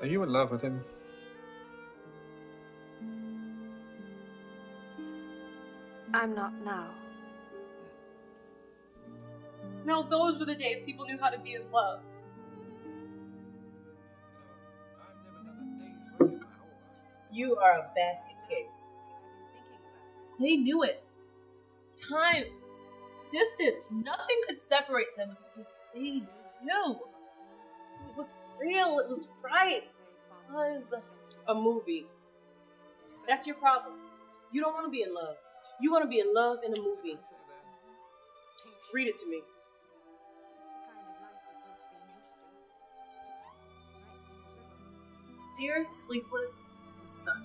Are you in love with him? I'm not now. Now those were the days people knew how to be in love. You are a basket case. They knew it. Time, distance, nothing could separate them because they knew. It was real, it was right. It was a movie. That's your problem. You don't want to be in love. You want to be in love in a movie. Read it to me. Dear Sleepless Son.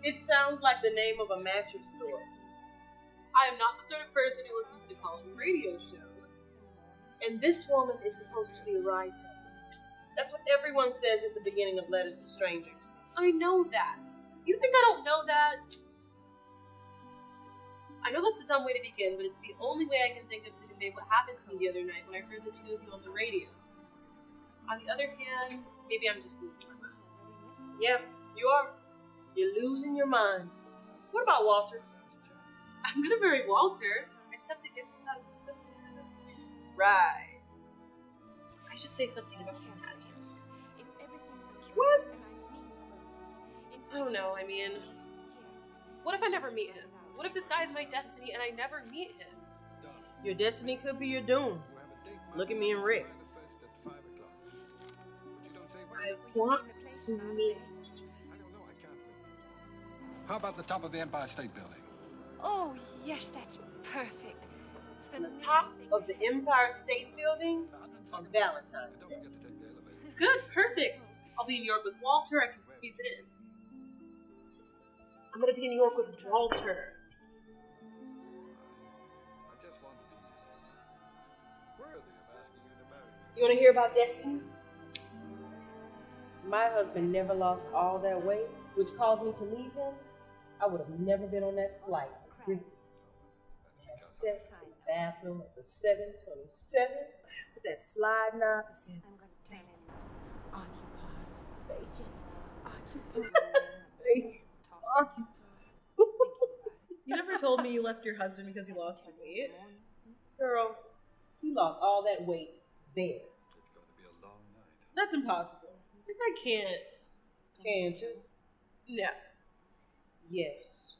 It sounds like the name of a mattress store. I am not the sort of person who listens to college radio shows. And this woman is supposed to be a writer. That's what everyone says at the beginning of letters to strangers. I know that. You think I don't know that? I know that's a dumb way to begin, but it's the only way I can think of to convey what happened to me the other night when I heard the two of you on the radio. On the other hand, maybe I'm just losing my mind. Yeah, you are. You're losing your mind. What about Walter? I'm gonna marry Walter. I just have to get this out of the system. Right. I should say something about the magic. What? I don't know, I mean, what if I never meet him? What if this guy is my destiny and I never meet him? Your destiny could be your doom. Look at me and Rick. I want to meet. How about the top of the Empire State Building? Oh, yes, that's perfect. The top of the Empire State Building on Valentine's Day. Good, perfect. I'll be in New York with Walter. I can squeeze it in. I'm gonna be in New York with Walter. You wanna hear about destiny? My husband never lost all that weight, which caused me to leave him. I would have never been on that flight. That sexy bathroom at the 727 with that slide knob that says, occupy, vacant, occupy, vacant, occupy. You never told me you left your husband because he lost weight. Girl, he lost all that weight there. It's going to be a long night. That's impossible. I can't. Can't you? No. Yes.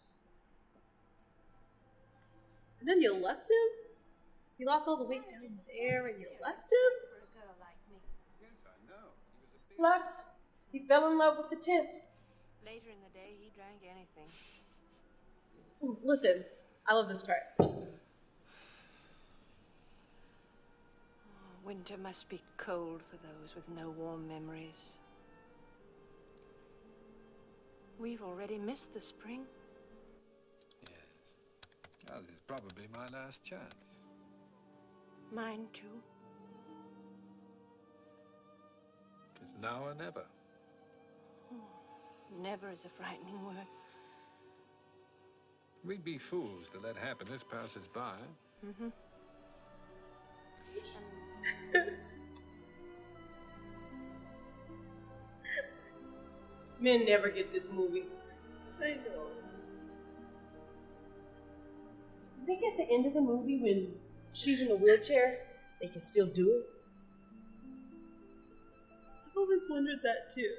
And then you left him? You lost all the weight down there and you left him? Yes, I know. Plus, he fell in love with the temp. Later in the day, he drank anything. Ooh, listen, I love this part. Winter must be cold for those with no warm memories. We've already missed the spring. Yes. Well, this is probably my last chance. Mine too. It's now or never. Never is a frightening word. We'd be fools to let happiness pass us by. Mm-hmm. Men never get this movie. I know. You think at the end of the movie when she's in a wheelchair, they can still do it? I've always wondered that too.